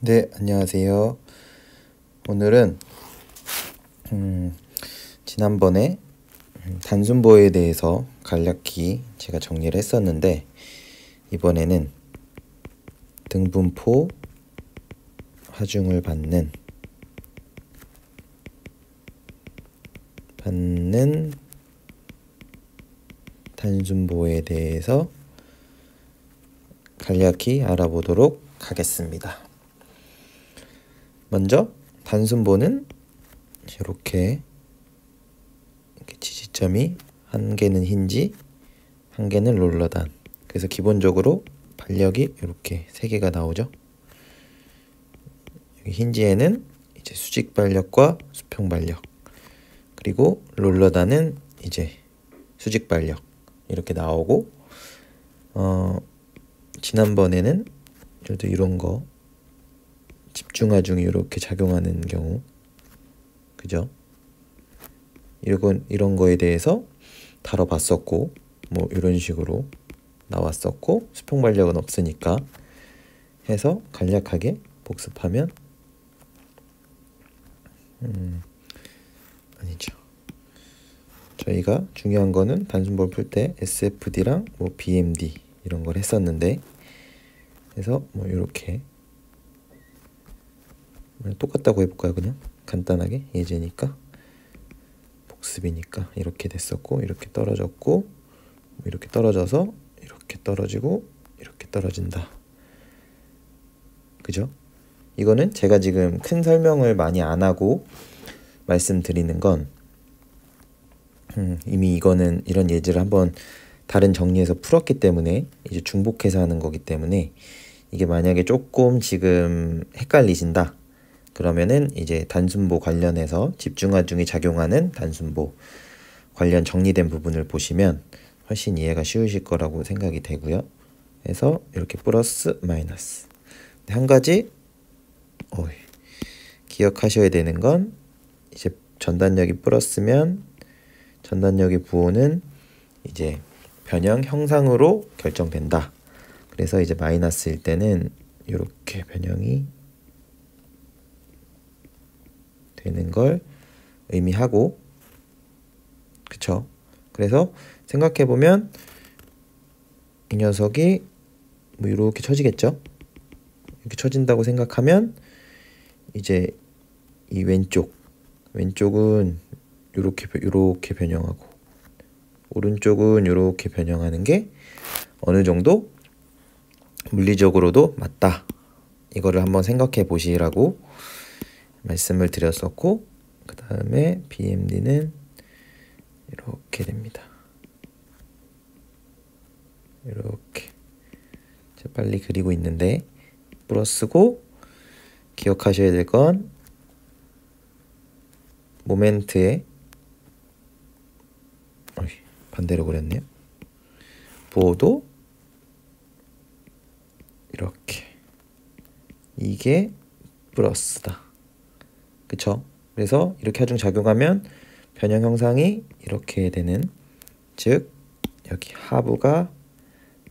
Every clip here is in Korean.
네, 안녕하세요. 오늘은 지난번에 단순보에 대해서 간략히 제가 정리를 했었는데, 이번에는 등분포 하중을 받는 단순보에 대해서 간략히 알아보도록 하겠습니다. 먼저 단순보는 이렇게 지지점이 한 개는 힌지, 한 개는 롤러단. 그래서 기본적으로 반력이 이렇게 세 개가 나오죠. 여기 힌지에는 이제 수직 반력과 수평 반력, 그리고 롤러단은 이제 수직 반력 이렇게 나오고, 지난번에는 그래도 이런 거 집중하중이 이렇게 작용하는 경우, 그죠? 이런 거에 대해서 다뤄봤었고, 뭐 이런 식으로 나왔었고, 수평 반력은 없으니까 해서 간략하게 복습하면 아니죠. 저희가 중요한 거는 단순볼 풀 때 SFD랑 뭐 BMD 이런 걸 했었는데, 그래서 뭐 이렇게 똑같다고 해볼까요? 그냥 간단하게 예제니까, 복습이니까 이렇게 됐었고, 이렇게 떨어졌고, 이렇게 떨어져서 이렇게 떨어지고 이렇게 떨어진다, 그죠? 이거는 제가 지금 큰 설명을 많이 안 하고 말씀드리는 건, 이미 이거는 이런 예제를 한번 다른 정리에서 풀었기 때문에 이제 중복해서 하는 거기 때문에, 이게 만약에 조금 지금 헷갈리신다 그러면은 이제 단순보 관련해서 집중하중이 작용하는 단순보 관련 정리된 부분을 보시면 훨씬 이해가 쉬우실 거라고 생각이 되고요. 그래서 이렇게 플러스 마이너스. 한 가지 기억하셔야 되는 건, 이제 전단력이 플러스면 전단력의 부호는 이제 변형 형상으로 결정된다. 그래서 이제 마이너스일 때는 이렇게 변형이 되는 걸 의미하고, 그쵸? 그래서 생각해보면 이 녀석이 뭐 이렇게 쳐지겠죠? 이렇게 쳐진다고 생각하면 이제 이 왼쪽은 이렇게 변형하고, 오른쪽은 이렇게 변형하는 게 어느 정도 물리적으로도 맞다, 이거를 한번 생각해 보시라고 말씀을 드렸었고, 그 다음에 BMD는 이렇게 됩니다. 이렇게 제가 빨리 그리고 있는데, 플러스고, 기억하셔야 될 건 모멘트의 반대로 그렸네요. 보호도 이렇게, 이게 플러스다, 그쵸? 그래서 이렇게 하중 작용하면 변형 형상이 이렇게 되는, 즉 여기 하부가,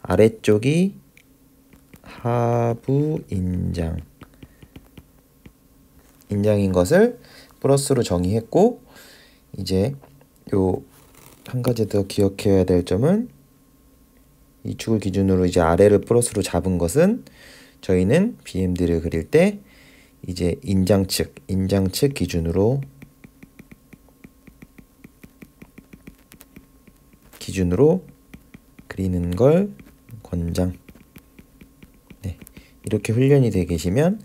아래쪽이 하부 인장인 것을 플러스로 정의했고, 이제 요 한 가지 더 기억해야 될 점은, 이 축을 기준으로 이제 아래를 플러스로 잡은 것은, 저희는 BMD를 그릴 때 이제 인장측 기준으로 그리는 걸 권장. 네, 이렇게 훈련이 돼 계시면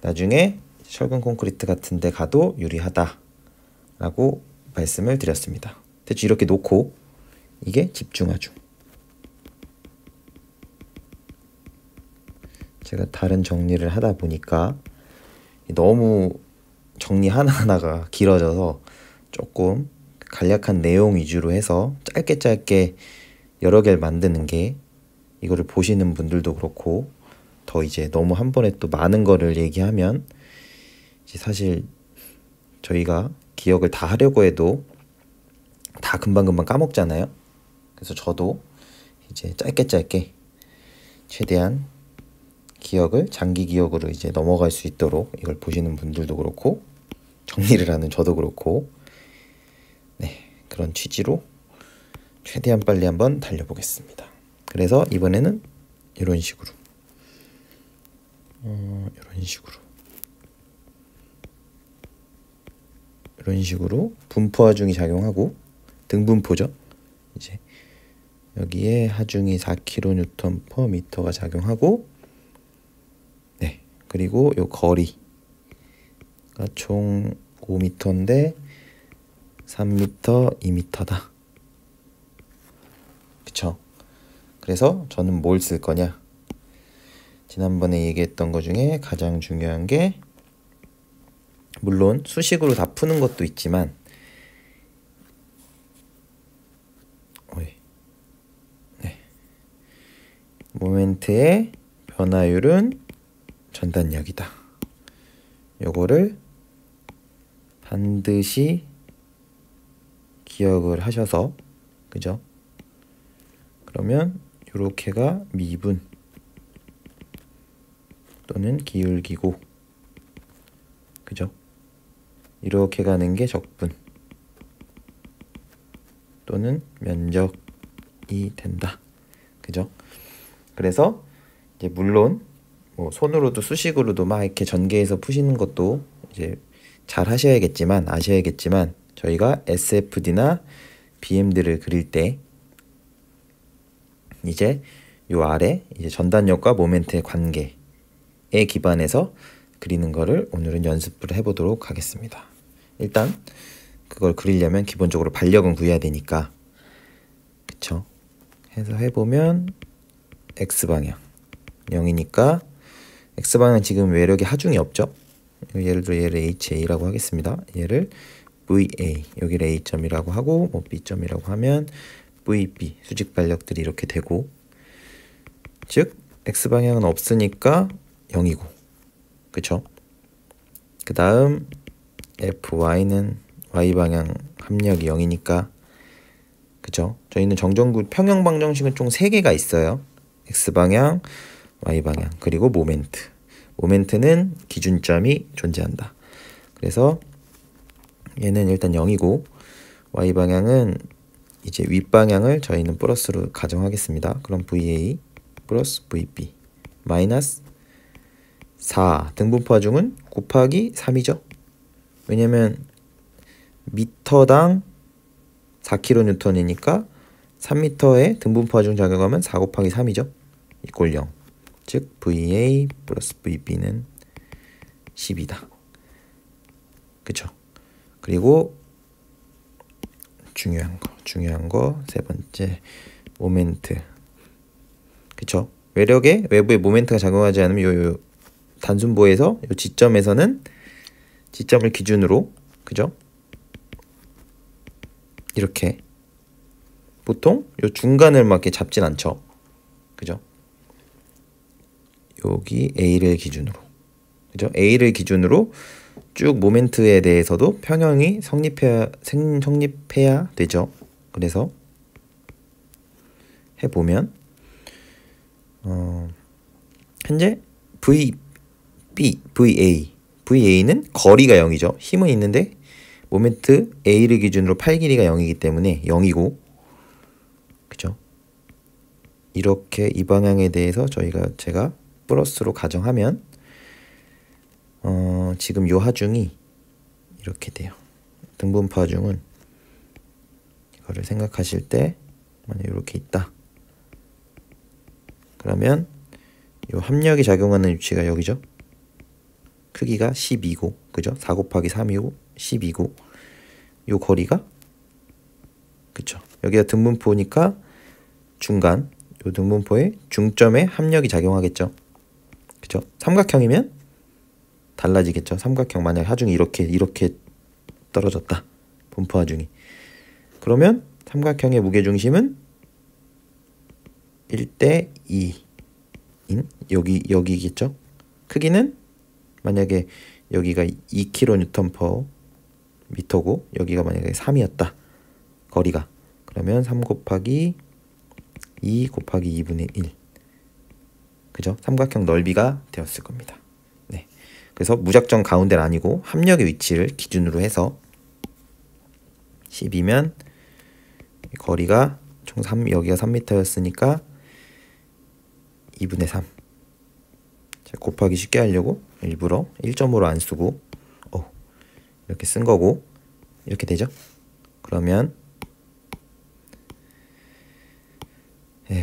나중에 철근 콘크리트 같은 데 가도 유리하다 라고 말씀을 드렸습니다. 대충 이렇게 놓고, 이게 집중하중. 제가 다른 정리를 하다 보니까 너무 정리 하나하나가 길어져서 조금 간략한 내용 위주로 해서 짧게 여러 개를 만드는 게, 이거를 보시는 분들도 그렇고, 더 이제 너무 한 번에 또 많은 거를 얘기하면 이제 사실 저희가 기억을 다 하려고 해도 다 금방금방 까먹잖아요. 그래서 저도 이제 짧게 최대한 기억을 장기 기억으로 이제 넘어갈 수 있도록 이걸 보시는 분들도 그렇고 정리를 하는 저도 그렇고 네, 그런 취지로 최대한 빨리 한번 달려보겠습니다. 그래서 이번에는 이런 식으로 이런 식으로 분포 하중이 작용하고 등분포죠. 이제 여기에 하중이 4kN/m가 작용하고 네, 그리고 요 거리가 총 5m인데 3m, 2m다. 그쵸? 그래서 저는 뭘 쓸 거냐? 지난번에 얘기했던 것 중에 가장 중요한 게 물론 수식으로 다 푸는 것도 있지만 네. 모멘트의 변화율은 전단력이다. 요거를 반드시 기억을 하셔서 그죠? 그러면 요렇게가 미분 또는 기울기고 그죠? 이렇게 가는 게 적분 또는 면적이 된다. 그죠? 그래서 이제 물론 뭐 손으로도 수식으로도 막 이렇게 전개해서 푸시는 것도 이제 잘 하셔야겠지만 아셔야겠지만 저희가 SFD나 BMD를 그릴 때 이제 요 아래 이제 전단력과 모멘트의 관계에 기반해서 그리는 거를 오늘은 연습을 해보도록 하겠습니다. 일단 그걸 그리려면 기본적으로 반력은 구해야 되니까 그쵸? 해서 해보면 X방향 0이니까 X방향 지금 외력이 하중이 없죠? 예를 들어 얘를 HA라고 하겠습니다. 얘를 VA 여기를 A점이라고 하고 뭐 B점이라고 하면 VB 수직 반력들이 이렇게 되고 즉 X방향은 없으니까 0이고 그쵸? 그 다음 FY는 Y방향 합력이 0이니까 그쵸? 저희는 정전구 평형 방정식은 총 3개가 있어요. X방향, Y방향 그리고 모멘트는 기준점이 존재한다. 그래서 얘는 일단 0이고 Y방향은 이제 윗방향을 저희는 플러스로 가정하겠습니다. 그럼 VA 플러스 VB 마이너스 4 등분포 하중은 곱하기 3이죠. 왜냐면 미터당 4kN이니까 3m에 등분포 하중 작용하면 4 곱하기 3이죠. 이꼴 0. 즉 VA 플러스 VB는 10이다. 그쵸? 그리고 중요한 거 세 번째 모멘트. 그쵸? 외력에 외부에 모멘트가 작용하지 않으면 요 단순보에서 요 지점에서는 지점을 기준으로 그죠? 이렇게 보통 요 중간을 막 이렇게 잡진 않죠. 그죠? 여기 A를 기준으로 그죠? A를 기준으로 쭉 모멘트에 대해서도 평형이 성립해야 되죠. 그래서 해보면 현재 VA는 거리가 0이죠. 힘은 있는데 모멘트 A를 기준으로 팔 길이가 0이기 때문에 0이고 그죠? 이렇게 이 방향에 대해서 제가 플러스로 가정하면 지금 요 하중이 이렇게 돼요. 등분포 하중은 이거를 생각하실 때 만약 이렇게 있다. 그러면 요 합력이 작용하는 위치가 여기죠. 크기가 12고 그죠? 4 곱하기 3이고 12고 요 거리가 그쵸? 여기가 등분포니까 중간 요 등분포의 중점에 합력이 작용하겠죠. 그죠? 삼각형이면 달라지겠죠. 삼각형 만약 하중이 이렇게 떨어졌다. 분포 하중이. 그러면 삼각형의 무게중심은 1대 2인 여기겠죠. 크기는 만약에 여기가 2kNm/m고 여기가 만약에 3이었다. 거리가. 그러면 3 곱하기 2 곱하기 2분의 1 그죠? 삼각형 넓이가 되었을 겁니다. 네. 그래서 무작정 가운데는 아니고 합력의 위치를 기준으로 해서 10이면 거리가 총 3, 여기가 3m였으니까 2분의 3. 자, 곱하기 쉽게 하려고 일부러 1.5로 안 쓰고 이렇게 쓴 거고, 이렇게 되죠? 그러면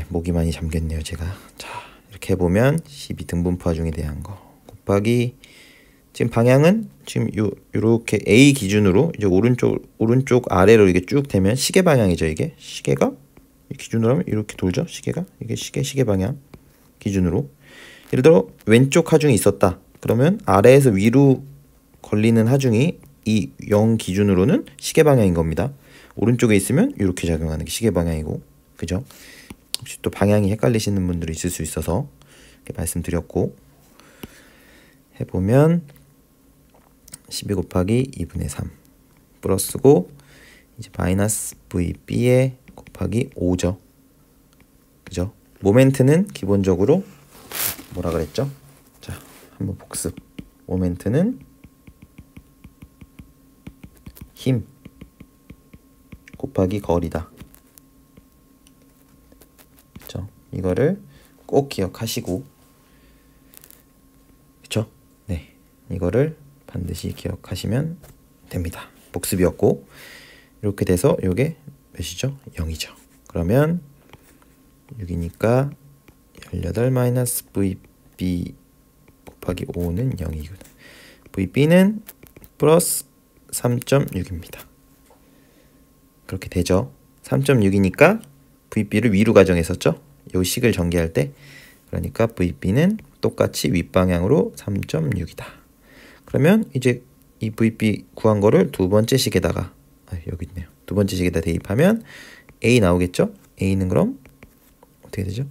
목이 많이 잠겼네요 제가. 자, 이렇게 해보면 12 등분포 하중에 대한 거 곱하기, 지금 방향은 지금 요렇게 A 기준으로 이제 오른쪽 아래로 이게 쭉 되면 시계 방향이죠. 이게 시계가 기준으로 하면 이렇게 돌죠. 시계가 이게 시계 방향 기준으로, 예를 들어 왼쪽 하중이 있었다 그러면 아래에서 위로 걸리는 하중이 이 0 기준으로는 시계 방향인 겁니다. 오른쪽에 있으면 이렇게 작용하는 게 시계 방향이고, 그죠? 혹시 또 방향이 헷갈리시는 분들이 있을 수 있어서 이렇게 말씀드렸고, 해보면 12 곱하기 2분의 3 플러스고, 이제 마이너스 VB에 곱하기 5죠. 그죠? 모멘트는 기본적으로 뭐라 그랬죠? 자, 한번 복습. 모멘트는 힘 곱하기 거리다. 그쵸? 이거를 꼭 기억하시고, 그쵸? 네, 이거를 반드시 기억하시면 됩니다. 복습이었고, 이렇게 돼서 요게 몇이죠? 0이죠. 그러면 6이니까 18 마이너스 VB 곱하기 5는 0이거든. VB는 플러스 3.6입니다. 그렇게 되죠. 3.6이니까 VB를 위로 가정했었죠. 요 식을 전개할 때. 그러니까 VB는 똑같이 윗방향으로 3.6이다. 그러면 이제 이 VB 구한 거를 두 번째 식에다가, 여기 있네요. 두 번째 식에다 대입하면 A 나오겠죠. A는 그럼 어떻게 되죠?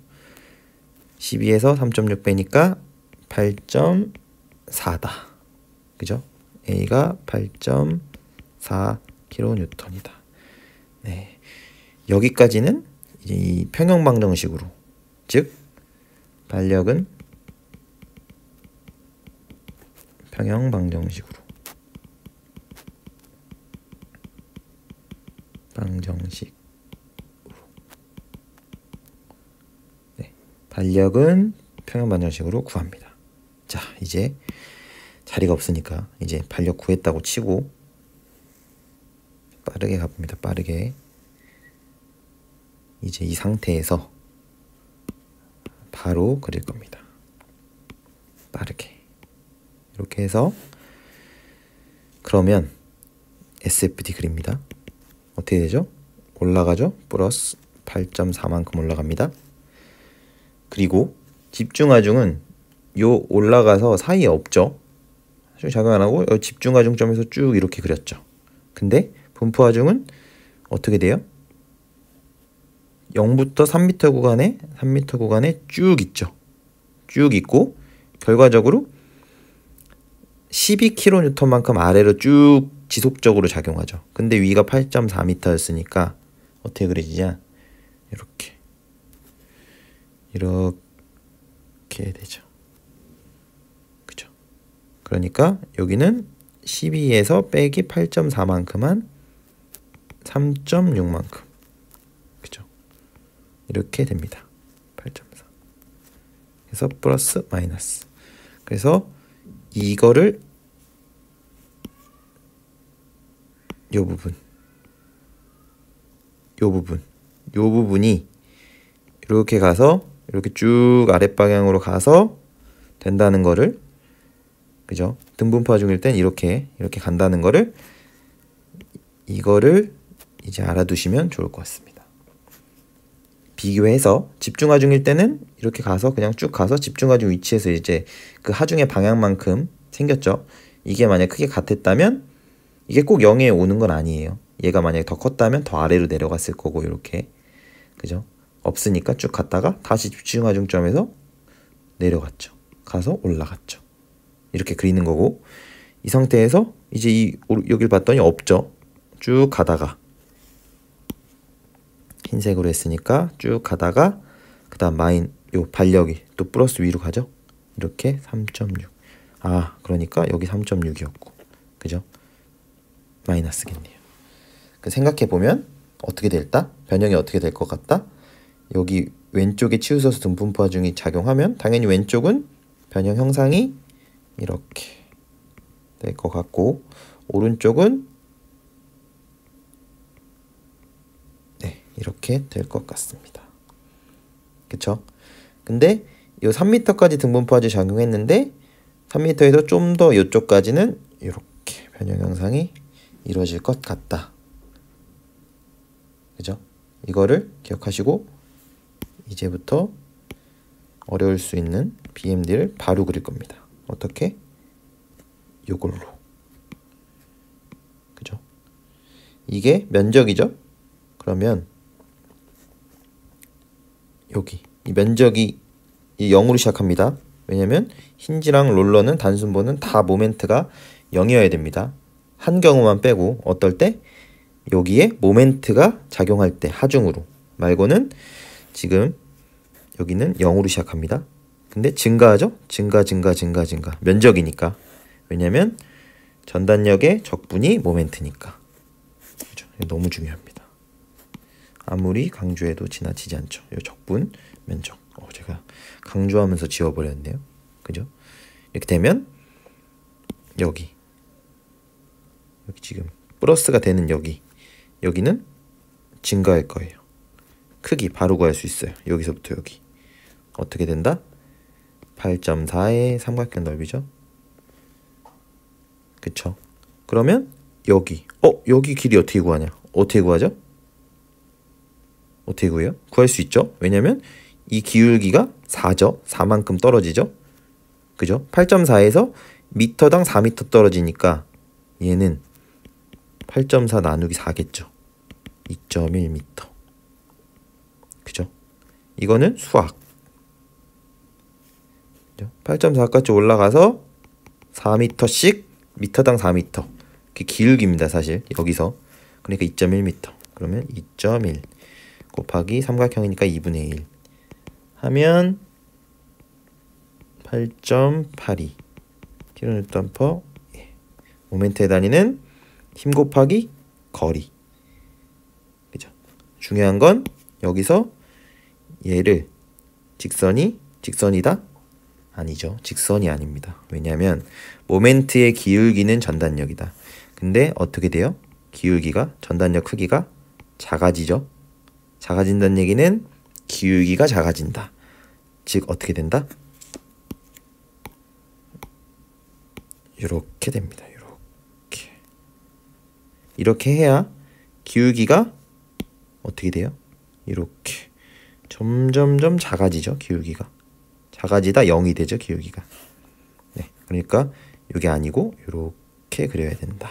12에서 3.6 빼니까 8.4다. 그죠? A가 8.4 kN이다. 네. 여기까지는 이제 이 평형 방정식으로, 즉 반력은 평형 방정식으로 반력은 평형 방정식으로 구합니다. 자, 이제 자리가 없으니까 이제 반력 구했다고 치고 빠르게 가봅니다. 빠르게. 이제 이 상태에서 바로 그릴 겁니다. 빠르게. 이렇게 해서 그러면 SFD 그립니다. 어떻게 되죠? 올라가죠? 플러스 8.4만큼 올라갑니다. 그리고 집중하중은 요 올라가서 사이에 없죠. 작용 안 하고 집중하중점에서 쭉 이렇게 그렸죠. 근데 분포하중은 어떻게 돼요? 0부터 3m 구간에 쭉 있죠. 쭉 있고 결과적으로 12kN만큼 아래로 쭉 지속적으로 작용하죠. 근데 위가 8.4m였으니까 어떻게 그려지냐? 이렇게 되죠. 그죠? 그러니까 여기는 12에서 빼기 8.4만큼 한 3.6만큼. 그죠? 이렇게 됩니다. 8.4. 그래서 플러스 마이너스. 그래서 이거를 요 부분이 이렇게 가서 이렇게 쭉 아랫방향으로 가서 된다는 거를, 그죠? 등분파 중일 땐 이렇게 간다는 거를, 이거를 이제 알아두시면 좋을 것 같습니다. 비교해서 집중하중일 때는 이렇게 가서 그냥 쭉 가서 집중하중 위치에서 이제 그 하중의 방향만큼 생겼죠. 이게 만약 크게 같았다면 이게 꼭 0에 오는 건 아니에요. 얘가 만약에 더 컸다면 더 아래로 내려갔을 거고, 이렇게. 그죠? 없으니까 쭉 갔다가 다시 집중하중점에서 내려갔죠. 가서 올라갔죠. 이렇게 그리는 거고, 이 상태에서 이제 여길 봤더니 없죠. 쭉 가다가 흰색으로 했으니까 쭉 가다가 그 다음 요 반력이 또 플러스 위로 가죠. 이렇게 3.6. 아, 그러니까 여기 3.6이었고, 그죠? 마이너스겠네요. 생각해보면 어떻게 될까? 변형이 어떻게 될 것 같다? 여기 왼쪽에 치우소수 등분포 하중이 작용하면 당연히 왼쪽은 변형 형상이 이렇게 될 것 같고, 오른쪽은 네, 이렇게 될 것 같습니다. 그쵸? 근데 이 3m까지 등분포하중 작용했는데 3m에서 좀 더 이쪽까지는 이렇게 변형 형상이 이루어질 것 같다. 그죠? 이거를 기억하시고 이제부터 어려울 수 있는 BMD를 바로 그릴 겁니다. 어떻게? 요걸로. 그죠? 이게 면적이죠? 그러면 여기 이 면적이 이 0으로 시작합니다. 왜냐면 힌지랑 롤러는 단순보는 다 모멘트가 0이어야 됩니다. 한 경우만 빼고 어떨 때? 여기에 모멘트가 작용할 때 하중으로 말고는 지금 여기는 0으로 시작합니다. 근데 증가하죠? 증가 면적이니까. 왜냐면 전단력의 적분이 모멘트니까. 그죠? 너무 중요합니다. 아무리 강조해도 지나치지 않죠. 이 적분 면적. 제가 강조하면서 지워버렸네요. 그죠? 이렇게 되면 여기 지금 플러스가 되는 여기는 증가할 거예요. 크기 바로 구할 수 있어요. 여기서부터 여기. 어떻게 된다? 8.4의 삼각형 넓이죠. 그쵸? 그러면 여기 길이 어떻게 구하냐? 어떻게 구하죠? 어떻게 구해요? 구할 수 있죠. 왜냐면 이 기울기가 4죠. 4만큼 떨어지죠. 그죠? 8.4에서 미터당 4m 떨어지니까 얘는 8.4 나누기 4겠죠. 2.1m. 그죠? 이거는 수학. 8.4까지 올라가서 4m씩 미터당 4m. 그게 기울기입니다, 사실. 여기서. 그러니까 2.1m. 그러면 2.1 곱하기 삼각형이니까 2분의 1 하면 8.82 kN/m. 모멘트의 단위는 힘 곱하기 거리. 그죠? 중요한 건 여기서 얘를 직선이다? 아니죠. 직선이 아닙니다. 왜냐하면 모멘트의 기울기는 전단력이다. 근데 어떻게 돼요? 기울기가 전단력 크기가 작아지죠. 작아진다는 얘기는 기울기가 작아진다. 즉 어떻게 된다? 이렇게 됩니다. 이렇게 해야 기울기가 어떻게 돼요? 이렇게 점점점 작아지죠. 기울기가 작아지다 0이 되죠. 기울기가. 네, 그러니까 이게 아니고 이렇게 그려야 된다.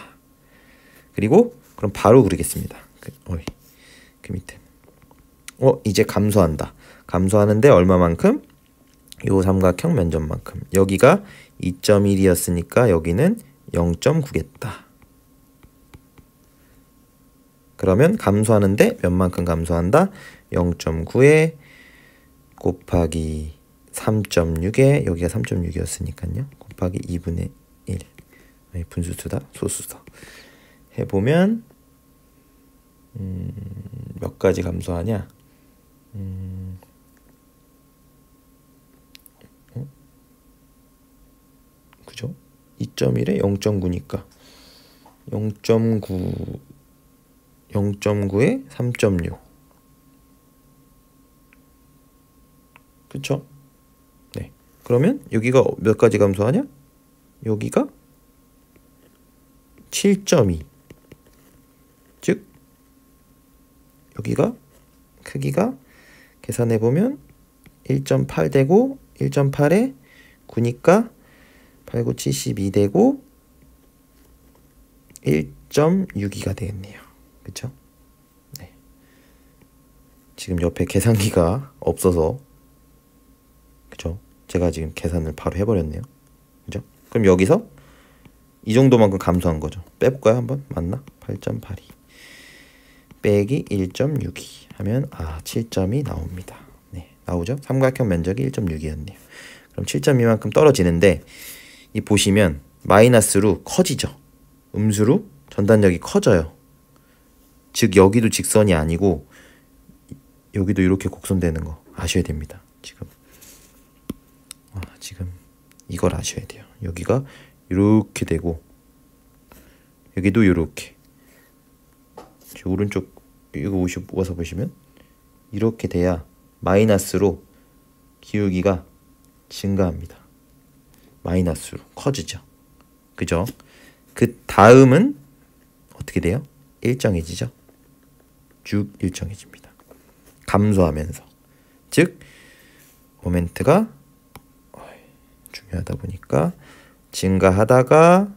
그리고 그럼 바로 그리겠습니다. 그 밑에 이제 감소한다. 감소하는데 얼마만큼? 요 삼각형 면적만큼. 여기가 2.1이었으니까 여기는 0.9겠다. 그러면 감소하는데 몇만큼 감소한다? 0.9에 곱하기 3.6에 여기가 3.6이었으니까요. 곱하기 2분의 1. 분수수다, 소수다. 해보면 몇 가지 감소하냐? 그죠? 2.1에 0.9니까 0.9에 3.6. 그쵸? 네. 그러면 여기가 몇 가지 감소하냐? 여기가 7.2. 즉 여기가 크기가 계산해보면 1.8 되고 1.8에 9니까 8, 9, 72 되고 1.62가 되겠네요. 그쵸? 네. 지금 옆에 계산기가 없어서 그쵸? 제가 지금 계산을 바로 해버렸네요. 그죠? 그럼 여기서 이 정도만큼 감소한 거죠. 빼볼까요? 한번? 맞나? 8.82 빼기 1.62 하면 7점이 나옵니다. 네, 나오죠? 삼각형 면적이 1.6이었네요. 그럼 7.2만큼 떨어지는데 이 보시면 마이너스로 커지죠. 음수로 전단력이 커져요. 즉 여기도 직선이 아니고 여기도 이렇게 곡선되는 거 아셔야 됩니다. 지금 이걸 아셔야 돼요. 여기가 이렇게 되고 여기도 이렇게 오른쪽 이거 와서 보시면 이렇게 돼야 마이너스로 기울기가 증가합니다. 마이너스로 커지죠. 그죠? 그 다음은 어떻게 돼요? 일정해지죠. 쭉 일정해집니다. 감소하면서. 즉 모멘트가 중요하다 보니까 증가하다가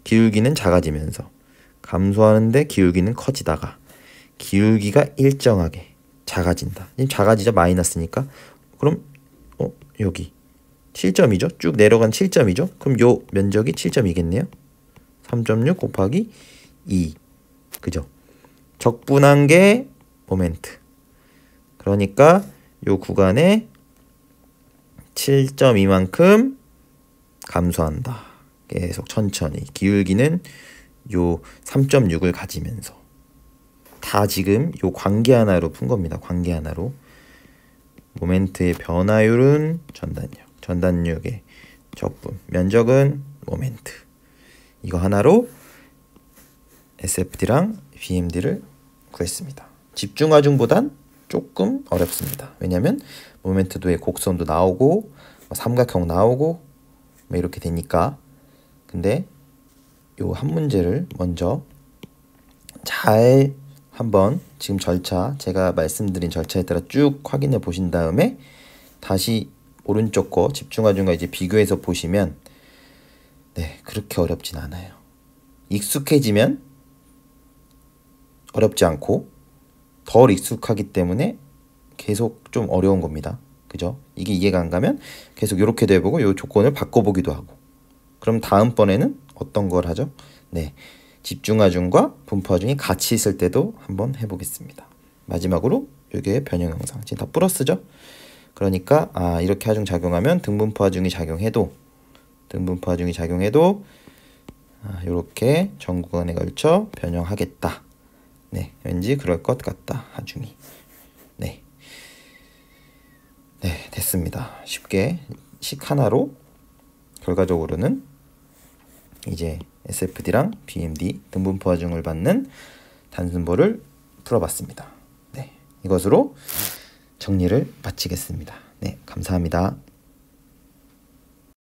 기울기는 작아지면서 감소하는데 기울기는 커지다가 기울기가 일정하게 작아진다. 지금 작아지죠. 마이너스니까. 그럼 여기 7점이죠. 쭉 내려간 7점이죠. 그럼 요 면적이 7점이겠네요. 3.6 곱하기 2. 그죠? 적분한 게 모멘트. 그러니까 요 구간에 7.2만큼 감소한다. 계속 천천히. 기울기는 요 3.6을 가지면서. 다 지금 요 관계 하나로 푼 겁니다. 관계 하나로. 모멘트의 변화율은 전단력. 전단력의 적분. 면적은 모멘트. 이거 하나로 SFD랑 BMD를 구했습니다. 집중하중보단 조금 어렵습니다. 왜냐면 모멘트도의 곡선도 나오고 삼각형 나오고 이렇게 되니까. 근데 요 한 문제를 먼저 잘 한번 지금 절차, 제가 말씀드린 절차에 따라 쭉 확인해 보신 다음에 다시 오른쪽 거 집중하중과 이제 비교해서 보시면 그렇게 어렵진 않아요. 익숙해지면 어렵지 않고 덜 익숙하기 때문에 계속 좀 어려운 겁니다. 그죠? 이게 이해가 안 가면 계속 이렇게도 해보고 요 조건을 바꿔보기도 하고. 그럼 다음번에는 어떤 걸 하죠? 집중하중과 분포하중이 같이 있을 때도 한번 해보겠습니다. 마지막으로 이게 변형 영상. 지금 다 플러스죠? 그러니까 이렇게 하중 작용하면 등분포하중이 작용해도 이렇게 전 구간에 걸쳐 변형하겠다. 왠지 그럴 것 같다. 하중이. 됐습니다. 쉽게 식 하나로 결과적으로는 이제 SFD랑 BMD 등분포하중을 받는 단순보를 풀어봤습니다. 이것으로 정리를 마치겠습니다. 감사합니다.